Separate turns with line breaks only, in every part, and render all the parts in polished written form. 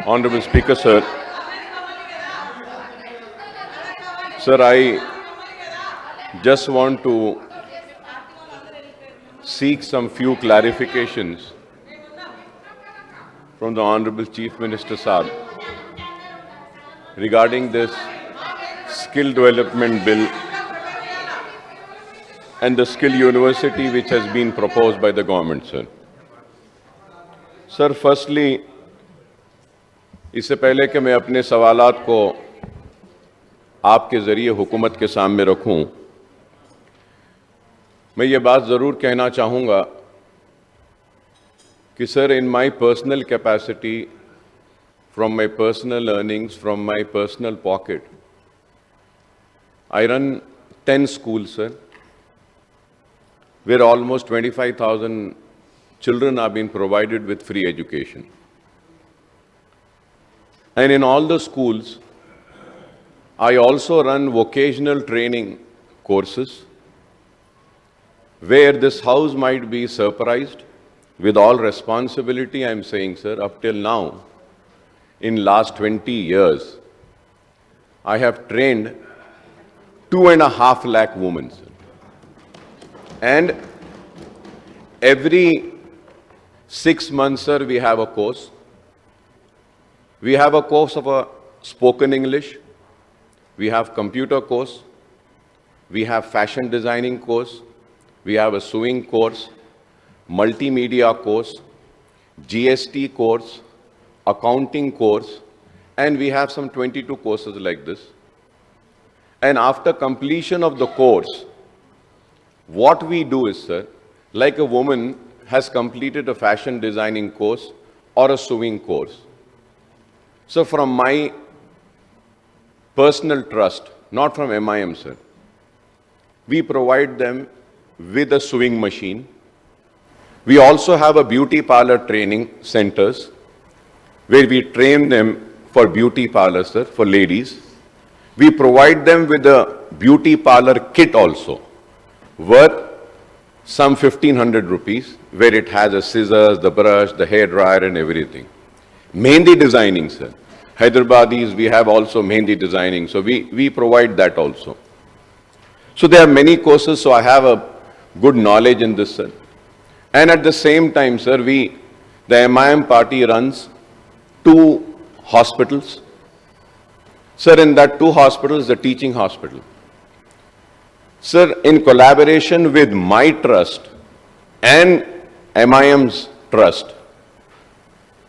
Honorable Speaker, sir. Sir, I just want to seek some few clarifications from the Honorable Chief Minister Saab regarding this skill development bill and the skill university which has been proposed by the government, sir. Sir, firstly, इससे पहले कि मैं अपने सवालात को आपके ज़रिए हुकूमत के सामने रखूं, मैं ये बात ज़रूर कहना चाहूँगा कि sir, in my personal capacity, from my personal earnings, from my personal pocket, I run 10 schools, sir, where almost 25,000 children are being provided with free education. And in all the schools, I also run vocational training courses where this house might be surprised. With all responsibility, I am saying, sir, up till now, in last 20 years, I have trained 2.5 lakh women, sir. And every 6 months, sir, we have a course. We have a course of a spoken English. We have computer course. We have fashion designing course. We have a sewing course, multimedia course, GST course, accounting course, and we have some 22 courses like this. And after completion of the course, what we do is, sir, like a woman has completed a fashion designing course or a sewing course. So from my personal trust, not from MIM, sir, we provide them with a sewing machine. We also have a beauty parlor training centers where we train them for beauty parlors, sir, for ladies. We provide them with a beauty parlor kit also, worth some 1,500 rupees, where it has the scissors, the brush, the hair dryer and everything. Mehndi designing, sir. Hyderabadis, we have also Mehndi designing, so we provide that also. So there are many courses, so I have a good knowledge in this, sir. And at the same time, sir, the MIM party runs 2 hospitals. Sir, in that 2 hospitals, the teaching hospital. Sir, in collaboration with my trust and MIM's trust,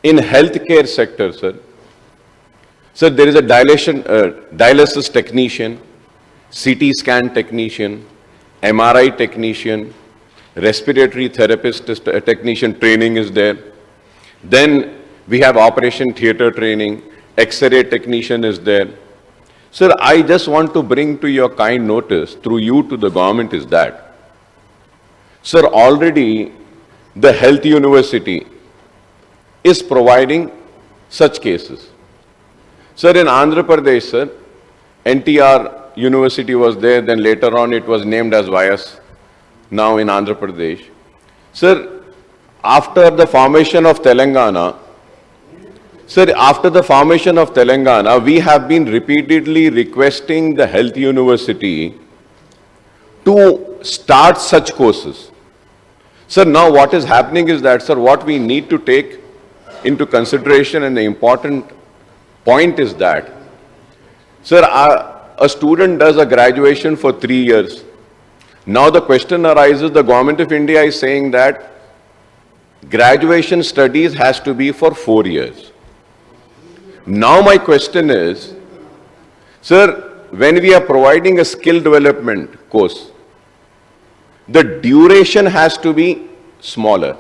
in healthcare sector, sir, there is a dialysis technician, CT scan technician, MRI technician, respiratory therapist technician training is there. Then we have operation theater training, X-ray technician is there. Sir, I just want to bring to your kind notice through you to the government is that, sir, already the health university is providing such cases. Sir, in Andhra Pradesh, sir, NTR University was there, then later on it was named as Vyas, now in Andhra Pradesh. Sir, after the formation of Telangana, we have been repeatedly requesting the health university to start such courses. Sir, now what is happening is that, sir, what we need to take into consideration, and the important point is that, sir, a student does a graduation for 3 years. Now the question arises, the government of India is saying that graduation studies has to be for 4 years. Now my question is, sir, when we are providing a skill development course, the duration has to be smaller.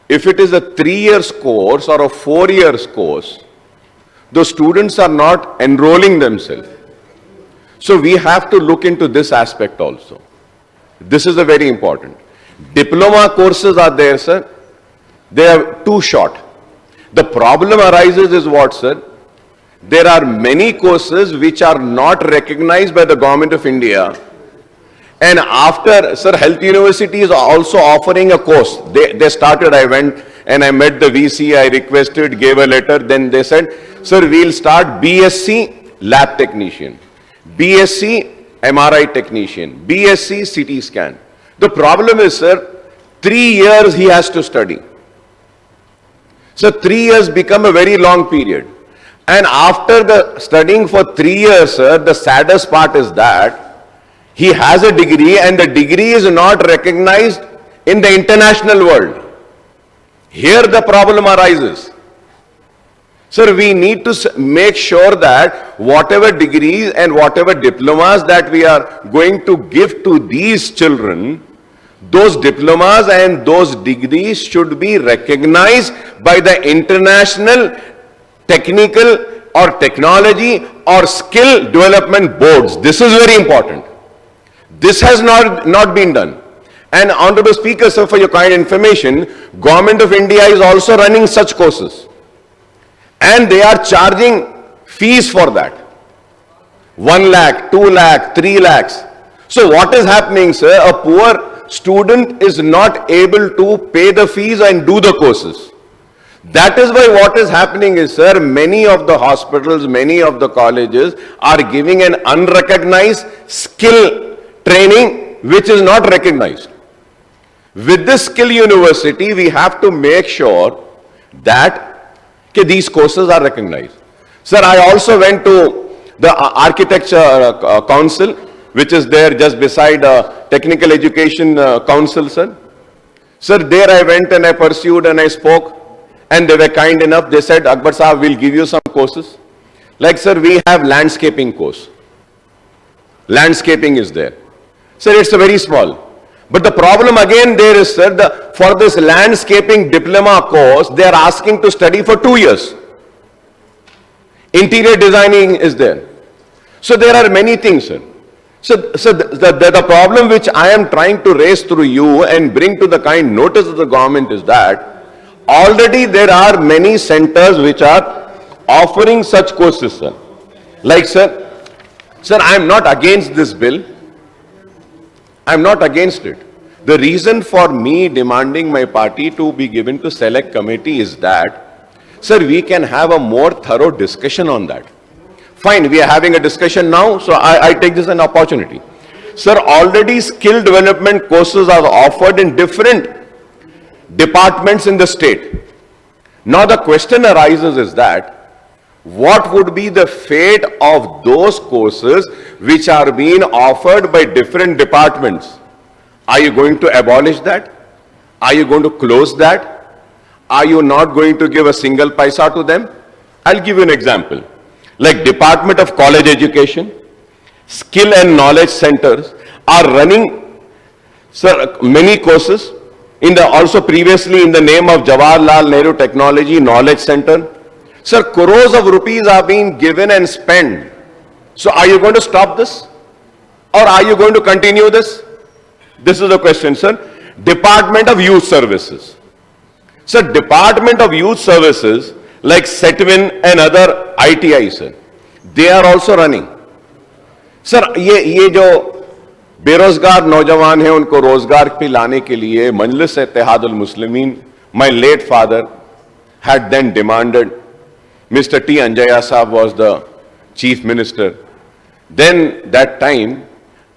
If it is a 3 years course or a 4 years course, the students are not enrolling themselves. So we have to look into this aspect also. This is a very important. Diploma courses are there, sir. They are too short. The problem arises is what, sir? There are many courses which are not recognized by the government of India. And after, sir, health university is also offering a course. They started, I went and I met the VC, I requested, gave a letter, then they said, sir, we'll start BSc lab technician, BSc MRI technician, BSc CT scan. The problem is, sir, 3 years he has to study. So 3 years become a very long period. And after the studying for 3 years, sir, the saddest part is that he has a degree and the degree is not recognized in the international world. Here the problem arises. Sir, we need to make sure that whatever degrees and whatever diplomas that we are going to give to these children, those diplomas and those degrees should be recognized by the international technical or technology or skill development boards. This is very important. This has not been done. And Honorable Speaker, sir, for your kind information, Government of India is also running such courses. And they are charging fees for that. 1 lakh, 2 lakh, 3 lakhs. So what is happening, sir? A poor student is not able to pay the fees and do the courses. That is why what is happening is, sir, many of the hospitals, many of the colleges are giving an unrecognized skill training which is not recognized. With this skill university, we have to make sure that these courses are recognized. Sir, I also went to the Architecture Council, which is there just beside Technical Education Council, sir. Sir, there I went and I pursued and I spoke, and they were kind enough. They said, Akbar Sahab, we'll give you some courses. Like, sir, we have landscaping course. Landscaping is there. Sir, it's a very small. But the problem again there is, sir, for this landscaping diploma course, they are asking to study for 2 years. Interior designing is there. So there are many things, sir. So the problem which I am trying to raise through you and bring to the kind notice of the government is that already there are many centers which are offering such courses, sir. Like, sir, I am not against this bill. I am not against it. The reason for me demanding my party to be given to select committee is that, sir, we can have a more thorough discussion on that. Fine, we are having a discussion now, so I take this as an opportunity. Sir, already skill development courses are offered in different departments in the state. Now the question arises is that, what would be the fate of those courses which are being offered by different departments? Are you going to abolish that? Are you going to close that? Are you not going to give a single paisa to them? I'll give you an example. Like Department of College Education, Skill and Knowledge Centers are running, sir, many courses. Also previously in the name of Jawaharlal Nehru Technology Knowledge Center. Sir, crores of rupees are being given and spent. So are you going to stop this? Or are you going to continue this? This is the question, sir. Department of Youth Services. Sir, Department of Youth Services like SETWIN and other ITI, sir, they are also running. Sir, ये जो बेरोजगार नौजवान हैं उनको रोजगार पे लाने के लिए मजलिस Ittehadul Muslimeen, my late father had then demanded. Mr. T. Anjaya Saab was the chief minister. Then that time,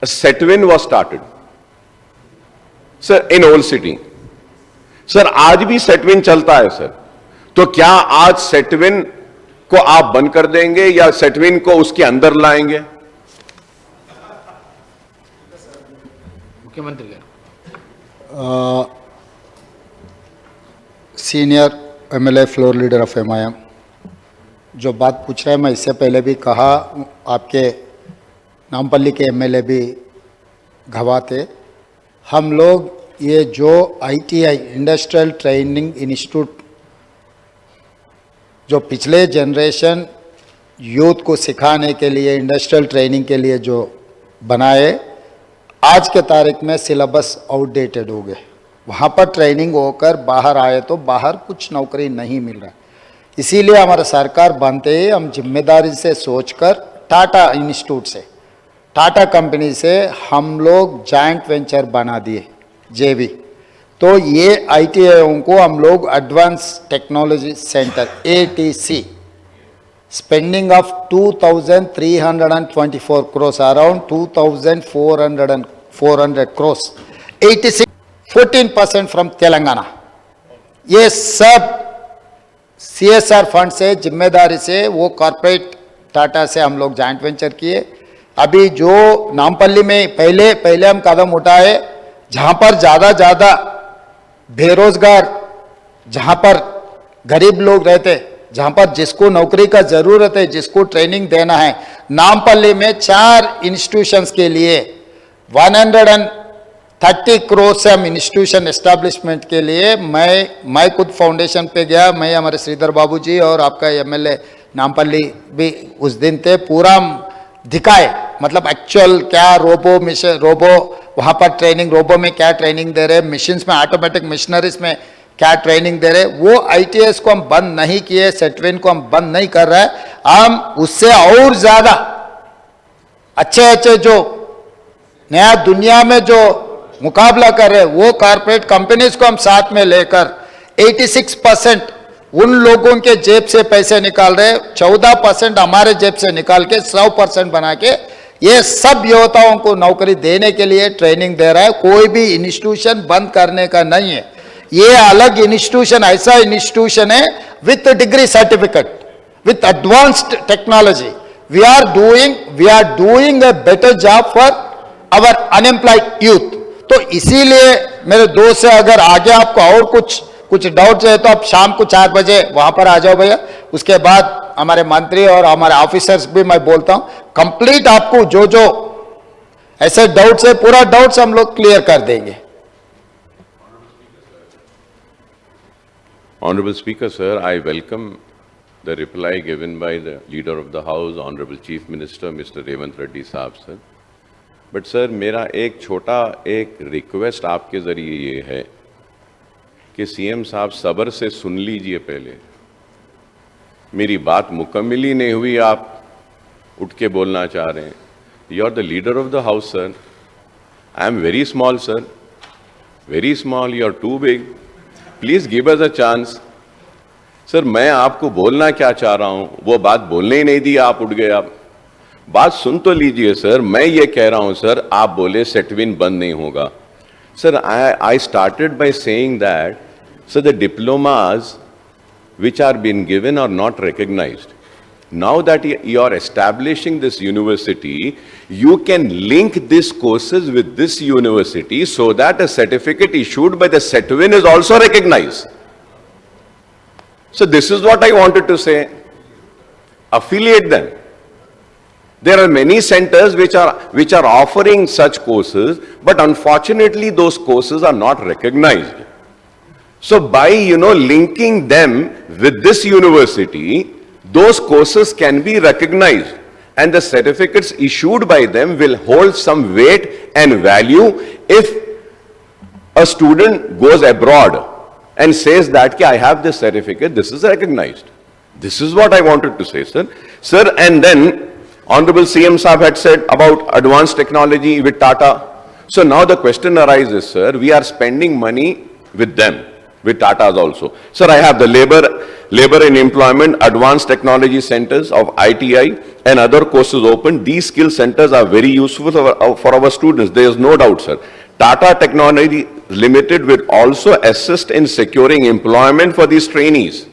a SETWIN was started. Sir, in Old City. Sir, आज भी SETWIN चलता है, sir. तो क्या आज SETWIN को आप बंद कर देंगे या SETWIN को उसके अंदर लाएंगे?
मुख्यमंत्री
senior MLA floor leader of MIM जो बात पूछ रहे हैं, मैं इससे पहले भी कहा, आपके नामपल्ली के MLA भी गवाह थे। हम लोग ये जो ITI इंडस्ट्रियल ट्रेनिंग इंस्टीट्यूट जो पिछले जनरेशन यूथ को सिखाने के लिए, इंडस्ट्रियल ट्रेनिंग के लिए जो बनाए, आज के तारीख में सिलेबस आउटडेटेड हो गए। वहाँ पर ट्रेनिंग होकर बाहर आए तो बाहर कुछ नौकरी नहीं मिल रहा। इसीलिए हमारा सरकार बनते ही हम जिम्मेदारी से सोचकर टाटा इंस्टीट्यूट से, टाटा कंपनी से हम लोग जॉइंट वेंचर बना दिए, JV। तो ये आईटीआईओं को हम लोग advance technology centre ATC spending of 2,324 crores, around 2,400 crores, 86, 14% from Telangana. ये सब CSR फंड से जिम्मेदारी से वो कॉर्पोरेट टाटा से हम लोग जॉइंट वेंचर किए. अभी जो नामपल्ली में पहले हम कदम उठाए, जहां पर ज्यादा बेरोजगार, जहां पर गरीब लोग रहते, जहां पर जिसको नौकरी का जरूरत है, जिसको ट्रेनिंग देना है, नामपल्ली में 4 इंस्टीट्यूशंस के लिए 130 करोड़ से हम इंस्टीट्यूशन एस्टैब्लिशमेंट के लिए मैं खुद फाउंडेशन पे गया. मैं, हमारे श्रीधर बाबू जी और आपका MLA नामपल्ली भी उस दिन थे, पूरा दिखाए, मतलब एक्चुअल क्या रोबो वहां पर ट्रेनिंग, रोबो में क्या ट्रेनिंग दे रहे, मशीन्स में, ऑटोमेटिक मशीनरीज में क्या ट्रेनिंग दे रहे. वो ITS को हम बंद नहीं किए, सेटविन को हम बंद नहीं कर रहे हैं. हम उससे और ज्यादा अच्छे जो नया दुनिया में जो मुकाबला कर रहे हैं, वो कॉर्पोरेट कंपनीज को हम साथ में लेकर 86% उन लोगों के जेब से पैसे निकाल रहे, 14% हमारे जेब से निकाल के 100% बना के ये सब युवताओं को नौकरी देने के लिए ट्रेनिंग दे रहा है. कोई भी इंस्टीट्यूशन बंद करने का नहीं है. ये अलग इंस्टीट्यूशन, ऐसा इंस्टीट्यूशन है with degree certificate, with advanced technology. We are doing a better job for our unemployed youth. तो इसीलिए मेरे दोस्त से, अगर आगे आपको और कुछ डाउट है तो आप शाम को 4 बजे वहां पर आ जाओ भैया. उसके बाद हमारे मंत्री और हमारे ऑफिसर्स भी मैं बोलता हूं, कंप्लीट आपको जो ऐसे डाउट्स है, पूरा डाउट्स हम लोग क्लियर कर देंगे.
Honorable Speaker, sir, I welcome the reply given by the Leader of the House, Honorable Chief Minister, Mr. Revant Reddy साहब sir. But sir, मेरा एक रिक्वेस्ट आपके जरिए ये है कि CM साहब सब्र से सुन लीजिए. पहले मेरी बात मुकम्मल ही नहीं हुई, आप उठ के बोलना चाह रहे हैं. You are the Leader of the House, sir. I am very small, sir. Very small. You are too big. Please give us a chance. Sir, मैं आपको बोलना क्या चाह रहा हूं वो बात बोलने ही नहीं दी, आप उठ गए. आप बात सुन तो लीजिए सर. मैं ये कह रहा हूं सर, आप बोले सेटविन बंद नहीं होगा. Sir, I started by saying that sir the diplomas which are being given are not recognized. Now that you are establishing this university, you can link these courses with this university so that a certificate issued by the SETWIN is also recognized. So this is what I wanted to say. Affiliate them. There are many centers which are offering such courses, but unfortunately those courses are not recognized. So by, linking them with this university, those courses can be recognized and the certificates issued by them will hold some weight and value if a student goes abroad and says that I have this certificate, this is recognized. This is what I wanted to say, sir. Sir, and then Honorable CM Saab had said about advanced technology with Tata. So now the question arises, sir, we are spending money with them, with Tata's also. Sir, I have the labor and employment advanced technology centers of ITI and other courses open. These skill centers are very useful for our students. There is no doubt, sir. Tata Technology Limited will also assist in securing employment for these trainees.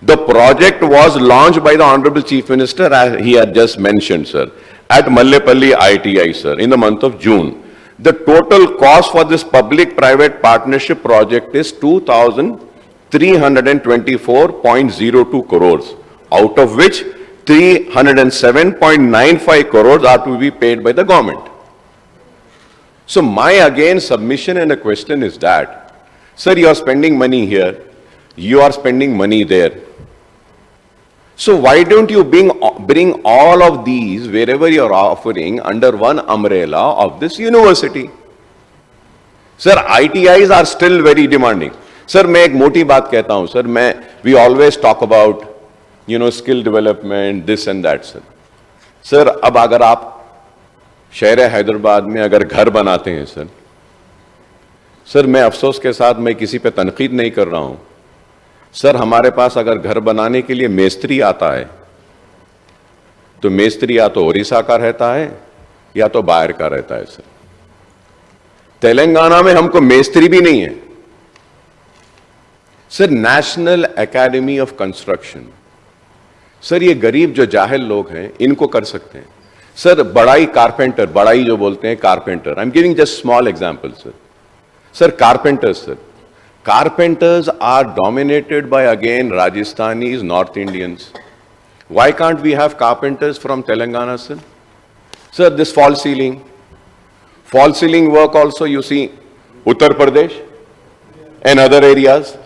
The project was launched by the Honorable Chief Minister, as he had just mentioned, sir, at Mallepalli ITI, sir, in the month of June. The total cost for this public-private partnership project is 2,324.02 crores, out of which 307.95 crores are to be paid by the government. So my again submission and a question is that, sir, you are spending money here, you are spending money there. So why don't you bring all of these wherever you are offering under one umbrella of this university? Sir, ITIs are still very demanding. Sir, मैं एक मोटी बात कहता हूं sir, we always talk about skill development, this and that, sir. Sir, अब अगर आप शहर हैदराबाद में अगर घर बनाते हैं sir, सर मैं अफसोस के साथ मैं किसी पे तनकीद नहीं कर रहा हूं, सर हमारे पास अगर घर बनाने के लिए मेस्त्री आता है तो मेस्त्री या तो ओडिशा का रहता है या तो बाहर का रहता है। सर तेलंगाना में हमको मेस्त्री भी नहीं है। Sir national academy of construction, sir ये गरीब जो जाहिल लोग हैं इनको कर सकते हैं। सर बड़ाई कारपेंटर, बड़ाई जो बोलते हैं carpenter, I am giving just small example sir. Sir carpenters, sir carpenters are dominated by again Rajasthanis, North Indians. Why can't we have carpenters from Telangana, sir? Sir, this fall ceiling work also you see Uttar Pradesh and other areas,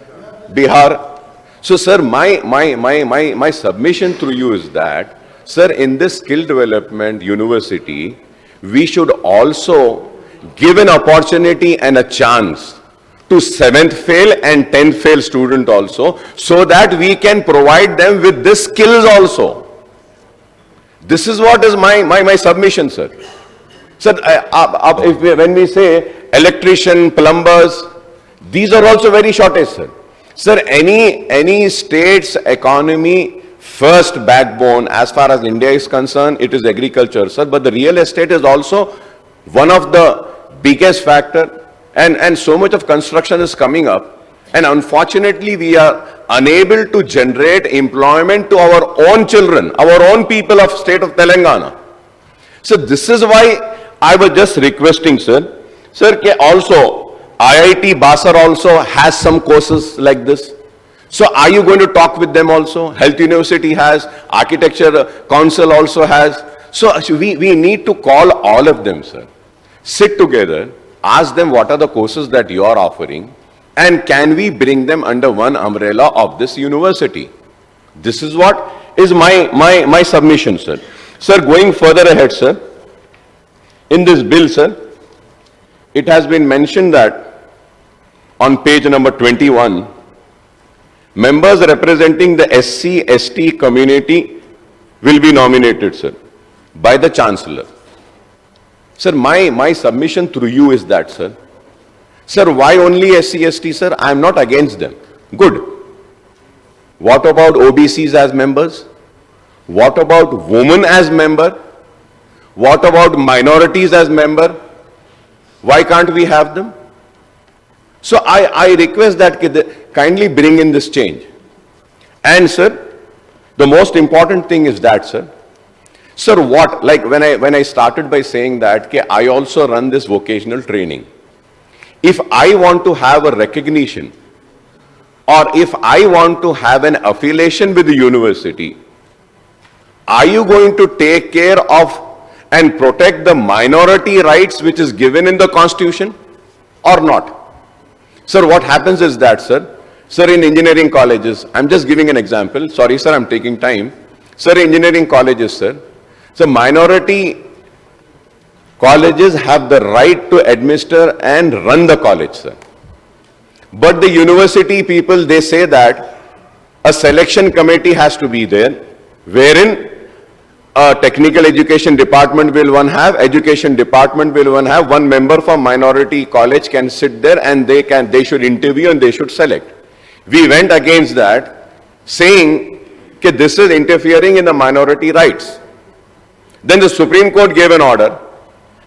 Bihar. So sir, my submission through you is that, sir, in this skill development university, we should also give an opportunity and a chance to 7th fail and 10th fail student also, so that we can provide them with this skills also. This is what is my submission, sir. Sir, when we say electrician, plumbers, these are also very shortage, sir. Sir, any state's economy first backbone as far as India is concerned, it is agriculture, sir. But the real estate is also one of the biggest factor. And so much of construction is coming up, and unfortunately we are unable to generate employment to our own children, our own people of state of Telangana. So this is why I was just requesting, sir, that also IIT Basar also has some courses like this. So are you going to talk with them also? Health University has, Architecture Council also has. So we need to call all of them, sir. Sit together. Ask them what are the courses that you are offering, and can we bring them under one umbrella of this university? This is what is my submission, sir. Sir, going further ahead, sir, in this bill, sir, it has been mentioned that on page number 21, members representing the SC, ST community will be nominated, sir, by the Chancellor. Sir, my submission through you is that, sir. Sir, why only SC, ST, sir? I am not against them. Good. What about OBCs as members? What about women as member? What about minorities as member? Why can't we have them? So I request that kindly bring in this change. And sir, the most important thing is that, sir, sir, what, like when I started by saying that I also run this vocational training. If I want to have a recognition, or if I want to have an affiliation with the university, are you going to take care of and protect the minority rights which is given in the Constitution or not? Sir, what happens is that, sir, in engineering colleges, I'm just giving an example. Sorry, sir, I'm taking time. Sir, engineering colleges, sir, so minority colleges have the right to administer and run the college, sir. But the university people, they say that a selection committee has to be there, wherein a technical education department will one have, education department will one have, one member from minority college can sit there and they should interview and they should select. We went against that, saying that this is interfering in the minority rights. Then the Supreme Court gave an order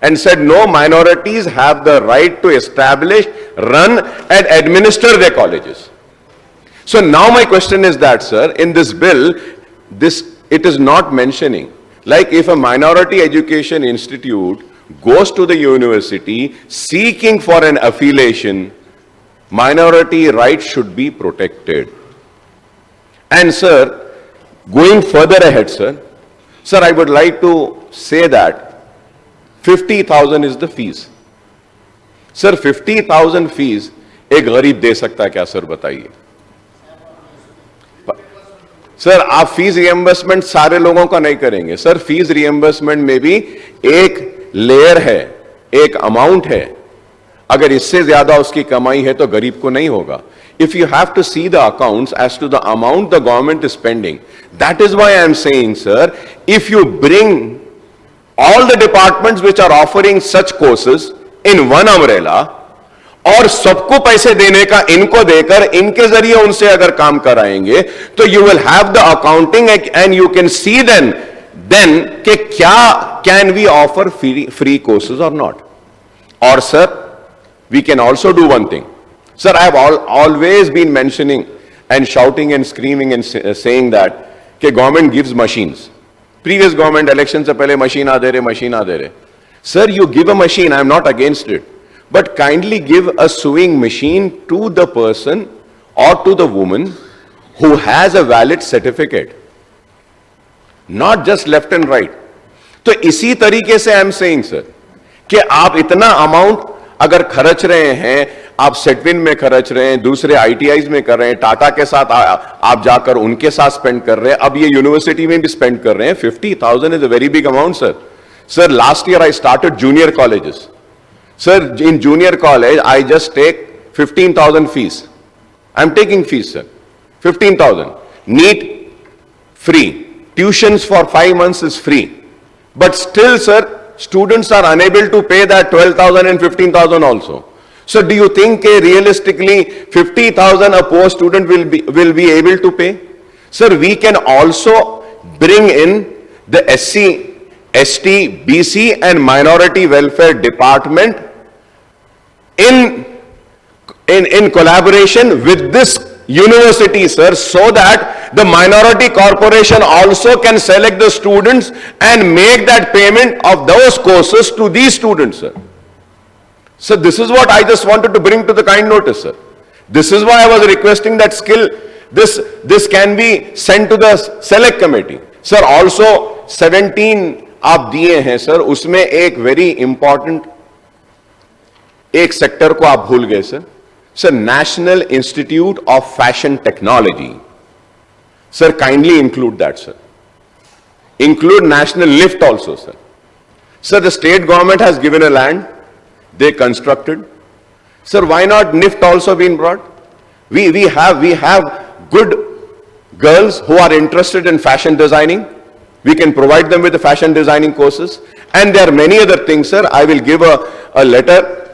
and said no, minorities have the right to establish, run and administer their colleges. So now my question is that, sir, in this bill, it is not mentioning, like if a minority education institute goes to the university seeking for an affiliation, minority rights should be protected. And sir, going further ahead, sir, I would like to say that 50,000 is the fees. Sir, 50,000 fees एक गरीब दे सकता है क्या, sir बताइए? Sir, आप fees reimbursement सारे लोगों का नहीं करेंगे. सर, फीस रिएम्बर्समेंट में भी एक लेयर है, एक अमाउंट है. अगर इससे ज्यादा उसकी कमाई है तो गरीब को नहीं होगा. If you have to see the accounts as to the amount the government is spending, that is why I am saying, sir, if you bring all the departments which are offering such courses in one umbrella, और सबको पैसे देने का इनको देकर इनके जरिए उनसे अगर काम कराएंगे तो you will have the accounting and you can see then कि क्या can we offer free courses और नॉट. और sir we can also do one thing. Sir I have always been mentioning and shouting and screaming and saying that कि government gives machines. Previous government election से पहले machine आ दे रहे. Sir, you give a machine, I am not against it. But kindly give a sewing machine to the person or to the woman who has a valid certificate. Not just left and right. तो इसी तरीके से I am saying sir कि आप इतना amount अगर खर्च रहे हैं, आप सेटविन में खर्च रहे हैं, दूसरे आईटीआईज में कर रहे हैं, टाटा के साथ आप जाकर उनके साथ स्पेंड कर रहे हैं, अब ये यूनिवर्सिटी में भी स्पेंड कर रहे हैं. 50,000 is a very big amount sir. Sir last year I started junior colleges. Sir in junior college I just take 15,000 fees. I am taking fees sir 15,000. NEET free, tuitions for 5 months is free, but still sir students are unable to pay that 12,000 and 15,000 also. So do you think realistically 50,000 a poor student will be able to pay? Sir, we can also bring in the SC, ST, BC and minority welfare department in collaboration with this university, sir, so that the minority corporation also can select the students and make that payment of those courses to these students, sir. So this is what I just wanted to bring to the kind notice, sir. This is why I was requesting that skill, this can be sent to the select committee. Sir, also 17 आप दिए हैं sir, उसमें एक very important एक sector को आप भूल गए sir. Sir national institute of fashion technology. Sir kindly include that sir. Include national lift also, sir. Sir, the state government has given a land. They constructed. Sir, why not NIFT also been brought? We have good girls who are interested in fashion designing. We can provide them with the fashion designing courses. And there are many other things, sir. I will give a letter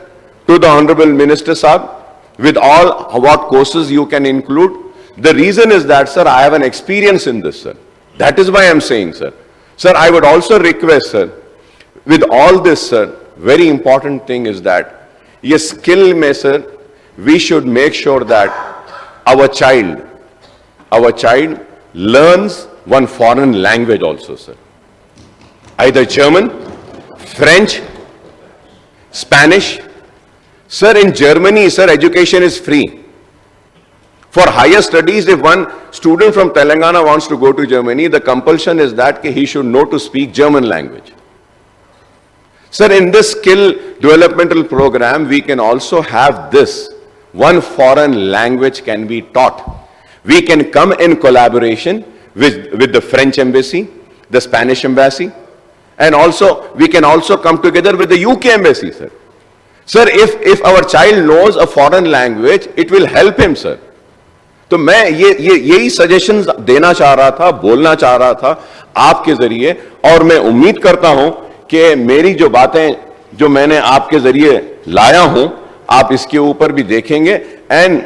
to the Honorable Minister Saab with all what courses you can include. The reason is that, sir, I have an experience in this, sir. That is why I am saying, sir. Sir, I would also request, sir, with all this, sir, very important thing is that, ये skill में, sir, we should make sure that our child learns one foreign language also, sir. Either German, French, Spanish. Sir, in Germany, sir, education is free. For higher studies, if one student from Telangana wants to go to Germany, the compulsion is that he should know to speak German language. Sir, in this skill developmental program, we can also have this. One foreign language can be taught. We can come in collaboration with the French embassy, the Spanish embassy, and also we can also come together with the UK embassy, sir. Sir, if our child knows a foreign language, it will help him, sir. तो मैं यही suggestion देना चाह रहा था, बोलना चाह रहा था आपके जरिए, और मैं उम्मीद करता हूं कि मेरी जो बातें जो मैंने आपके जरिए लाया हूं, आप इसके ऊपर भी देखेंगे. And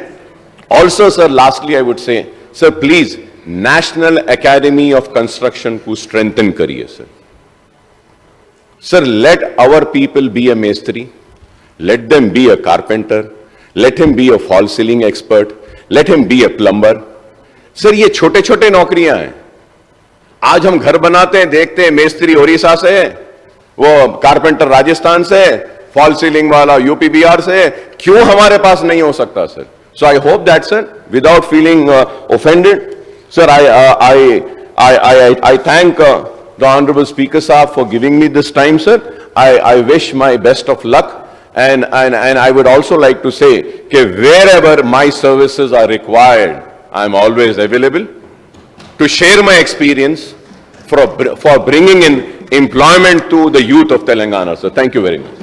also sir, lastly I would say, sir please national academy of construction को स्ट्रेंथन करिए sir. Sir, let our people be a मेस्त्री, let them be a carpenter, let him be a fall ceiling expert, let him be a plumber. Sir, ये छोटे छोटे नौकरियां हैं. आज हम घर बनाते हैं, देखते हैं मेस्त्री ओडिशा से, वो कारपेंटर राजस्थान से, फॉल सीलिंग वाला यूपी बिहार से. क्यों हमारे पास नहीं हो सकता sir? So I hope that sir, without feeling offended, sir, I thank the Honorable Speaker Saab for giving me this time, sir. I wish my best of luck. And I would also like to say that wherever my services are required, I am always available to share my experience for bringing in employment to the youth of Telangana. So thank you very much.